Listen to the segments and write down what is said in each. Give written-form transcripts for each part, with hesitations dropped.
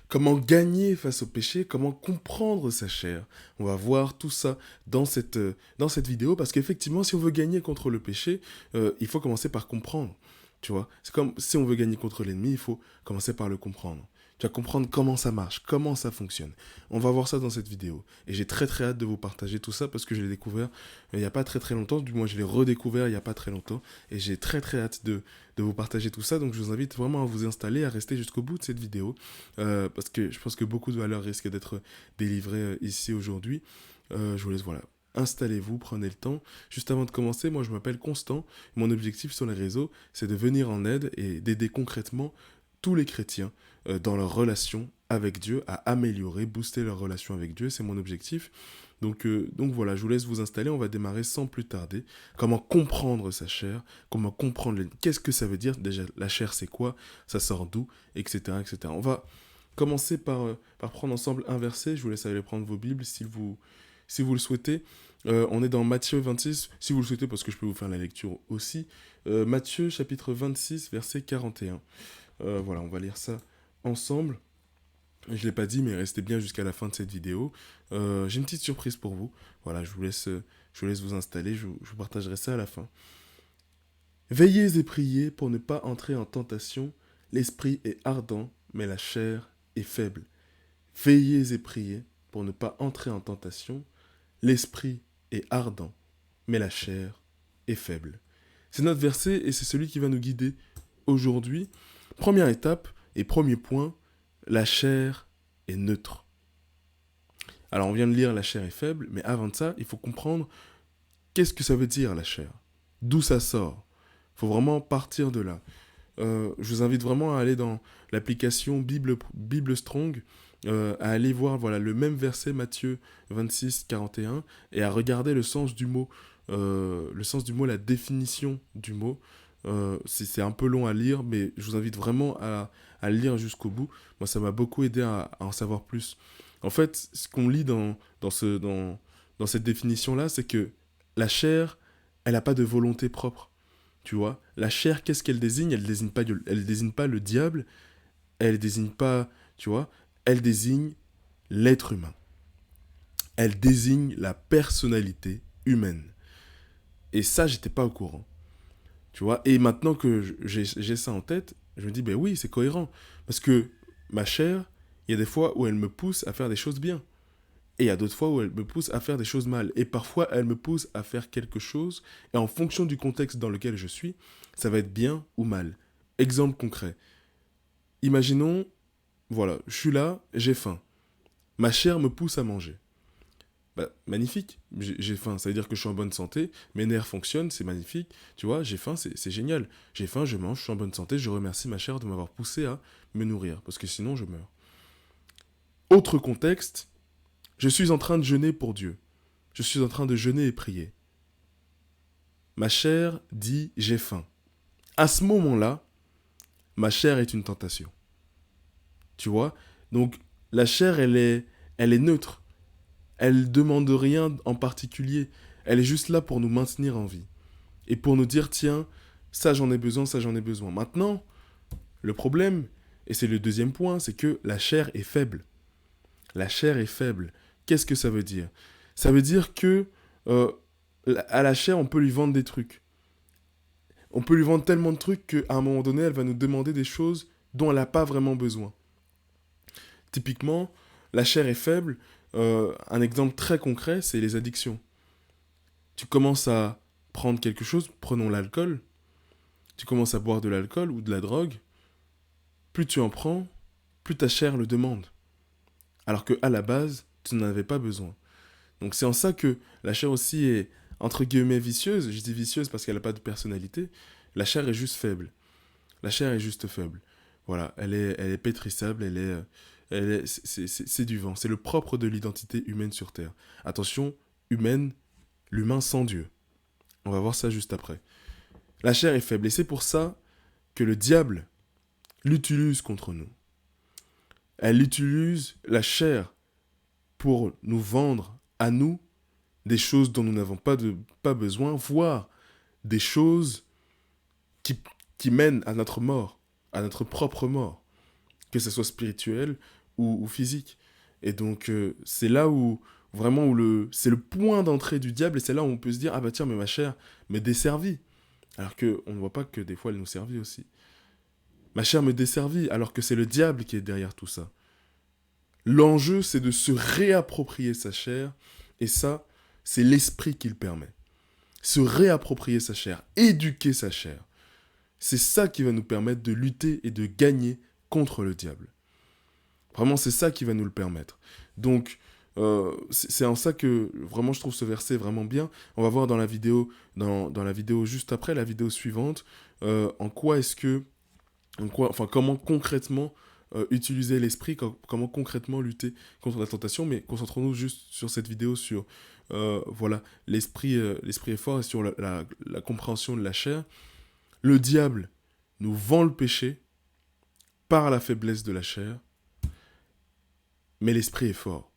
comment gagner face au péché, comment comprendre sa chair. On va voir tout ça dans cette vidéo, parce qu'effectivement, si on veut gagner contre le péché, il faut commencer par comprendre. Tu vois, c'est comme si on veut gagner contre l'ennemi, il faut commencer par le comprendre. Tu vas comprendre comment ça marche, comment ça fonctionne. On va voir ça dans cette vidéo. Et j'ai très très hâte de vous partager tout ça parce que je l'ai découvert il n'y a pas très très longtemps. Du moins, je l'ai redécouvert il n'y a pas très longtemps. Et j'ai très très hâte de vous partager tout ça. Donc, je vous invite vraiment à vous installer, à rester jusqu'au bout de cette vidéo. Parce que je pense que beaucoup de valeurs risquent d'être délivrées ici aujourd'hui. Je vous laisse, voilà. Installez-vous, prenez le temps. Juste avant de commencer, moi je m'appelle Constant. Mon objectif sur les réseaux, c'est de venir en aide et d'aider concrètement tous les chrétiens dans leur relation avec Dieu, à améliorer, booster leur relation avec Dieu. C'est mon objectif. Donc voilà, je vous laisse vous installer. On va démarrer sans plus tarder. Comment comprendre sa chair, comment comprendre qu'est-ce que ça veut dire déjà, la chair c'est quoi, ça sort d'où, etc., etc. On va commencer par prendre ensemble un verset. Je vous laisse aller prendre vos Bibles si vous le souhaitez. On est dans Matthieu 26, si vous le souhaitez, parce que je peux vous faire la lecture aussi. Matthieu chapitre 26, verset 41. Voilà, on va lire ça ensemble. Je ne l'ai pas dit, mais restez bien jusqu'à la fin de cette vidéo. J'ai une petite surprise pour vous. Voilà, je vous laisse vous installer, je vous partagerai ça à la fin. Veillez et priez pour ne pas entrer en tentation. L'esprit est ardent, mais la chair est faible. Veillez et priez pour ne pas entrer en tentation. L'esprit est ardent, mais la chair est faible. C'est notre verset et c'est celui qui va nous guider aujourd'hui. Première étape et premier point, la chair est neutre. Alors on vient de lire la chair est faible, mais avant de ça, il faut comprendre qu'est-ce que ça veut dire la chair. D'où ça sort. Il faut vraiment partir de là. Je vous invite vraiment à aller dans l'application Bible Strong, à aller voir voilà, le même verset Matthieu 26, 41, et à regarder le sens du mot, la définition du mot. C'est un peu long à lire, mais je vous invite vraiment à le lire jusqu'au bout. Moi, ça m'a beaucoup aidé à en savoir plus. En fait, ce qu'on lit dans cette définition-là, c'est que la chair, elle n'a pas de volonté propre. Tu vois, la chair, qu'est-ce qu'elle désigne? Elle désigne pas le diable, elle désigne pas, tu vois, elle désigne l'être humain. Elle désigne la personnalité humaine. Et ça, j'étais pas au courant. Tu vois, et maintenant que j'ai ça en tête, je me dis, ben oui, c'est cohérent. Parce que ma chair, il y a des fois où elle me pousse à faire des choses bien. Et il y a d'autres fois où elle me pousse à faire des choses mal. Et parfois, elle me pousse à faire quelque chose. Et en fonction du contexte dans lequel je suis, ça va être bien ou mal. Exemple concret. Imaginons, voilà, je suis là, j'ai faim. Ma chair me pousse à manger. Bah, magnifique, j'ai faim, ça veut dire que je suis en bonne santé, mes nerfs fonctionnent, c'est magnifique, tu vois, j'ai faim, c'est génial. J'ai faim, je mange, je suis en bonne santé, je remercie ma chair de m'avoir poussé à me nourrir, parce que sinon je meurs. Autre contexte, je suis en train de jeûner pour Dieu. Je suis en train de jeûner et prier. Ma chair dit j'ai faim. À ce moment-là, ma chair est une tentation. Tu vois? Donc la chair, elle est neutre. Elle demande rien en particulier. Elle est juste là pour nous maintenir en vie. Et pour nous dire, tiens, ça j'en ai besoin, ça j'en ai besoin. Maintenant, le problème, et c'est le deuxième point, c'est que la chair est faible. La chair est faible. Qu'est-ce que ça veut dire? Ça veut dire que euh, à la chair, on peut lui vendre des trucs. On peut lui vendre tellement de trucs qu'à un moment donné, elle va nous demander des choses dont elle n'a pas vraiment besoin. Typiquement, la chair est faible. Un exemple très concret, c'est les addictions. Tu commences à prendre quelque chose, prenons l'alcool. Tu commences à boire de l'alcool ou de la drogue. Plus tu en prends, plus ta chair le demande. Alors qu'à la base, tu n'en avais pas besoin. Donc c'est en ça que la chair aussi est, entre guillemets, vicieuse. Je dis vicieuse parce qu'elle n'a pas de personnalité. La chair est juste faible. La chair est juste faible. Voilà, elle est pétrissable, c'est du vent. C'est le propre de l'identité humaine sur Terre. Attention, humaine, l'humain sans Dieu. On va voir ça juste après. La chair est faible et c'est pour ça que le diable l'utilise contre nous. Elle utilise la chair pour nous vendre à nous des choses dont nous n'avons pas besoin, voire des choses qui mènent à notre mort, à notre propre mort, que ce soit spirituel ou physique. Et donc, c'est là où, vraiment, c'est le point d'entrée du diable, et c'est là où on peut se dire, ah bah tiens, mais ma chair me desservit. Alors qu'on ne voit pas que des fois, elle nous servit aussi. Ma chair me desservit, alors que c'est le diable qui est derrière tout ça. L'enjeu, c'est de se réapproprier sa chair, et ça, c'est l'esprit qui le permet. Se réapproprier sa chair, éduquer sa chair. C'est ça qui va nous permettre de lutter et de gagner contre le diable. Vraiment, c'est ça qui va nous le permettre. Donc, c'est en ça que vraiment je trouve ce verset vraiment bien. On va voir dans la vidéo, dans la vidéo juste après, la vidéo suivante, comment concrètement utiliser l'esprit, comment concrètement lutter contre la tentation. Mais concentrons-nous juste sur cette vidéo, sur voilà, l'esprit est fort, et sur la compréhension de la chair. Le diable nous vend le péché par la faiblesse de la chair, mais l'esprit est fort.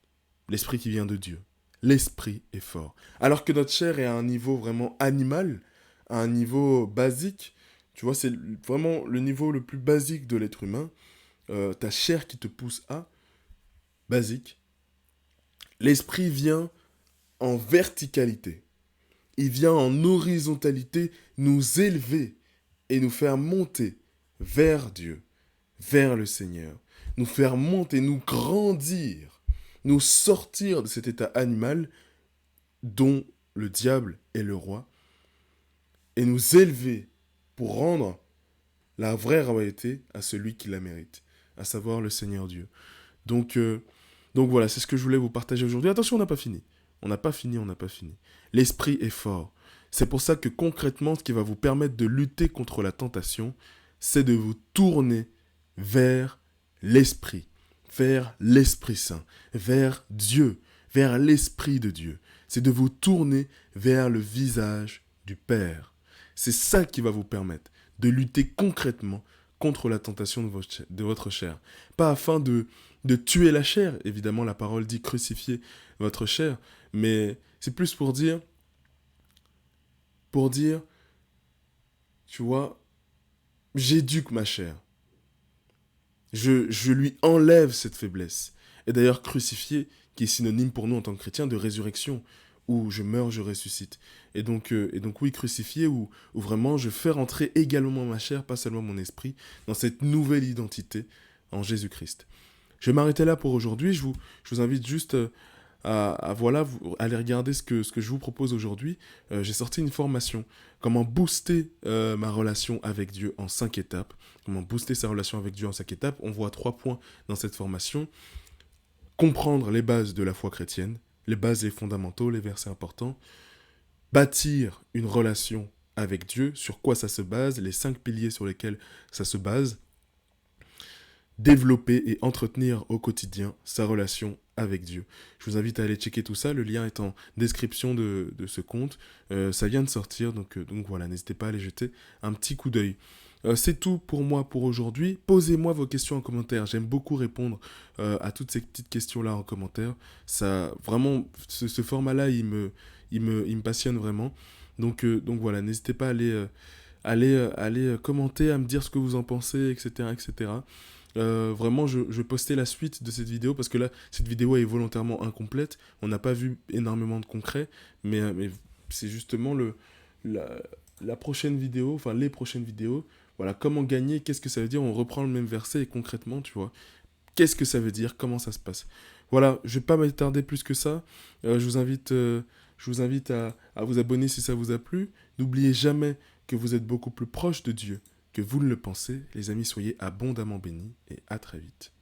L'esprit qui vient de Dieu. L'esprit est fort. Alors que notre chair est à un niveau vraiment animal, à un niveau basique, tu vois, c'est vraiment le niveau le plus basique de l'être humain, ta chair qui te pousse à, basique. L'esprit vient en verticalité. Il vient en horizontalité nous élever et nous faire monter vers Dieu, vers le Seigneur. Nous faire monter, nous grandir, nous sortir de cet état animal dont le diable est le roi, et nous élever pour rendre la vraie royauté à celui qui la mérite, à savoir le Seigneur Dieu. Donc voilà, c'est ce que je voulais vous partager aujourd'hui. Attention, on n'a pas fini. On n'a pas fini. L'esprit est fort. C'est pour ça que concrètement, ce qui va vous permettre de lutter contre la tentation, c'est de vous tourner vers l'Esprit, vers l'Esprit Saint, vers Dieu, vers l'Esprit de Dieu. C'est de vous tourner vers le visage du Père. C'est ça qui va vous permettre de lutter concrètement contre la tentation de votre chair. Pas afin de tuer la chair, évidemment la parole dit crucifier votre chair, mais c'est plus pour dire, tu vois, j'éduque ma chair. Je lui enlève cette faiblesse. Et d'ailleurs, crucifié, qui est synonyme pour nous en tant que chrétiens de résurrection, où je meurs, je ressuscite. Et donc oui, crucifié, où vraiment je fais rentrer également ma chair, pas seulement mon esprit, dans cette nouvelle identité en Jésus-Christ. Je vais m'arrêter là pour aujourd'hui. Je vous invite juste à aller regarder ce que je vous propose aujourd'hui. J'ai sorti une formation. Comment booster ma relation avec Dieu en 5 étapes. Comment booster sa relation avec Dieu en 5 étapes. On voit 3 points dans cette formation. Comprendre les bases de la foi chrétienne, les bases et les fondamentaux, les versets importants. Bâtir une relation avec Dieu, sur quoi ça se base, les 5 piliers sur lesquels ça se base. Développer et entretenir au quotidien sa relation avec Dieu. Je vous invite à aller checker tout ça, le lien est en description de ce compte. Ça vient de sortir, donc voilà, n'hésitez pas à aller jeter un petit coup d'œil. C'est tout pour moi pour aujourd'hui. Posez-moi vos questions en commentaire. J'aime beaucoup répondre à toutes ces petites questions-là en commentaire. Ça, vraiment, ce format-là, il me passionne vraiment. Donc voilà, n'hésitez pas à aller commenter, à me dire ce que vous en pensez, etc., etc. Vraiment, je vais poster la suite de cette vidéo parce que là, cette vidéo est volontairement incomplète. On n'a pas vu énormément de concret, mais c'est justement la prochaine vidéo, enfin les prochaines vidéos. Voilà, comment gagner, qu'est-ce que ça veut dire? On reprend le même verset et concrètement, tu vois, qu'est-ce que ça veut dire? Comment ça se passe? Voilà, je ne vais pas m'attarder plus que ça. Je vous invite à vous abonner si ça vous a plu. N'oubliez jamais que vous êtes beaucoup plus proche de Dieu que vous ne le pensez. Les amis, soyez abondamment bénis et à très vite.